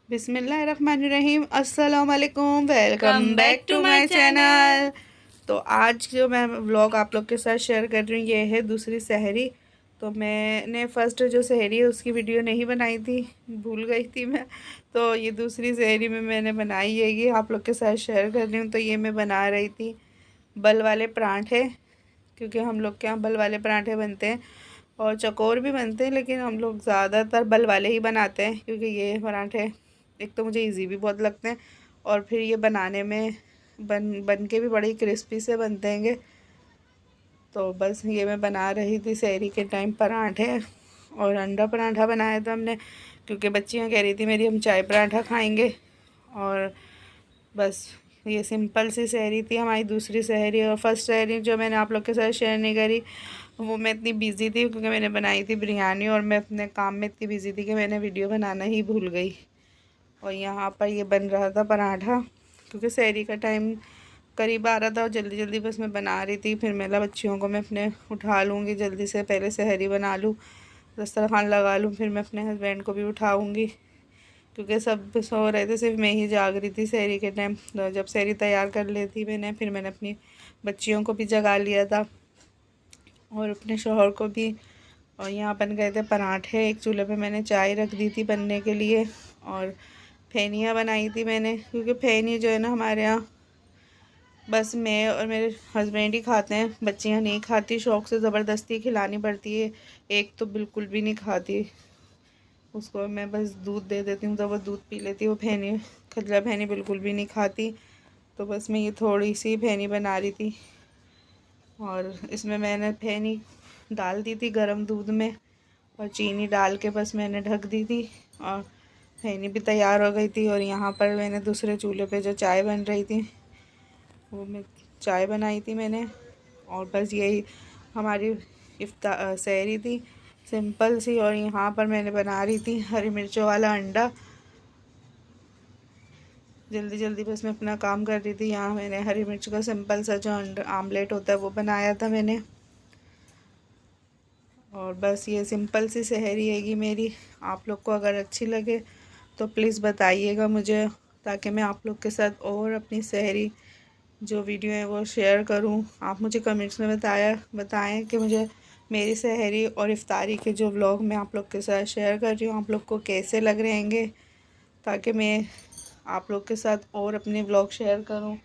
बिस्मिल्लाहिर्रहमानिर्रहीम। अस्सलाम वालेकुम, welcome come back back to to my my channel. Channel. तो आज जो मैं व्लॉग आप लोग के साथ शेयर कर रही हूँ ये है दूसरी सहरी। तो मैंने फ़र्स्ट जो सहरी है उसकी वीडियो नहीं बनाई थी, भूल गई थी मैं। तो ये दूसरी सहरी में मैंने बनाई है, ये आप लोग के साथ शेयर कर रही हूँ। तो ये मैं बना रही थी बल वाले पराठे, क्योंकि हम लोग के यहाँ बल वाले पराठे बनते हैं और चकोर भी बनते हैं, लेकिन हम लोग ज़्यादातर बल वाले ही बनाते हैं क्योंकि ये पराठे एक तो मुझे इजी भी बहुत लगते हैं और फिर ये बनाने में बन के भी बड़ी क्रिस्पी से बनते हैं। तो बस ये मैं बना रही थी सहरी के टाइम पराठे, और अंडा पराठा बनाया था हमने क्योंकि बच्चियां कह रही थी मेरी हम चाय पराठा खाएंगे। और बस ये सिंपल सी सहरी थी हमारी दूसरी सहरी। और फर्स्ट सहरी जो मैंने आप लोग के साथ शेयर नहीं करी वो मैं इतनी बिज़ी थी क्योंकि मैंने बनाई थी बिरयानी, और मैं अपने काम में इतनी बिज़ी थी कि मैंने वीडियो बनाना ही भूल गई। और यहाँ पर ये बन रहा था पराठा क्योंकि सहरी का टाइम करीब आ रहा था और जल्दी जल्दी बस मैं बना रही थी। फिर मेरा बच्चियों को मैं अपने उठा लूँगी जल्दी से, पहले सहरी बना लूँ, दस्तरखान लगा लूँ, फिर मैं अपने हस्बैंड को भी उठाऊँगी क्योंकि सब सो रहे थे, सिर्फ मैं ही जाग रही थी सहरी के टाइम। तो जब सहरी तैयार कर लेती मैंने, फिर मैंने अपनी बच्चियों को भी जगा लिया था और अपने शोहर को भी। और यहाँ बन गए थे पराठे, एक चूल्हे पे मैंने चाय रख दी थी बनने के लिए, और फेनियाँ बनाई थी मैंने क्योंकि फेनी जो है ना हमारे यहाँ बस मैं और मेरे हस्बैंड ही खाते हैं, बच्चियाँ नहीं खाती, शौक़ से ज़बरदस्ती खिलानी पड़ती है। एक तो बिल्कुल भी नहीं खाती, उसको मैं बस दूध दे देती हूँ तो वो दूध पी लेती है। वो फेनी खजला फेनी बिल्कुल भी नहीं खाती। तो बस मैं ये थोड़ी सी फेनी बना रही थी और इसमें मैंने फेनी डाल दी थी गरम दूध में और चीनी डाल के बस मैंने ढक दी थी और फेनी भी तैयार हो गई थी। और यहाँ पर मैंने दूसरे चूल्हे पे जो चाय बन रही थी वो मैं चाय बनाई थी मैंने। और बस यही हमारी सहरी थी सिंपल सी। और यहाँ पर मैंने बना रही थी हरी मिर्चों वाला अंडा, जल्दी जल्दी बस मैं अपना काम कर रही थी। यहाँ मैंने हरी मिर्च का सिंपल सा जो अंडा आमलेट होता है वो बनाया था मैंने। और बस ये सिंपल सी सहरी हैगी मेरी। आप लोग को अगर अच्छी लगे तो प्लीज़ बताइएगा मुझे, ताकि मैं आप लोग के साथ और अपनी सहरी जो वीडियो है वो शेयर करूं। आप मुझे कमेंट्स में बताएं कि मुझे मेरी सहरी और इफ्तारी के जो व्लॉग मैं आप लोग के साथ शेयर कर रही हूँ आप लोग को कैसे लग रहे हैंगे, ताकि मैं आप लोग के साथ और अपने व्लॉग शेयर करूं।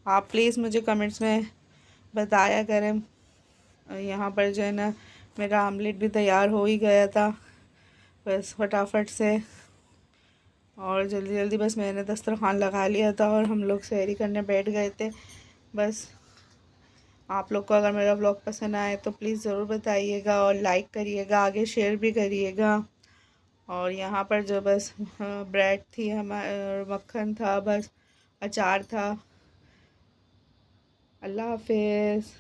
आप प्लीज़ मुझे कमेंट्स में बताया करें। यहाँ पर जो है ना मेरा आमलेट भी तैयार हो ही गया था बस फटाफट से, और जल्दी जल्दी बस मैंने दस्तरखान लगा लिया था और हम लोग सहरी करने बैठ गए थे। बस आप लोग को अगर मेरा व्लॉग पसंद आए तो प्लीज़ ज़रूर बताइएगा और लाइक करिएगा, आगे शेयर भी करिएगा। और यहाँ पर जो बस ब्रेड थी हमारा, मक्खन था, बस अचार था। अल्लाह हाफिज़।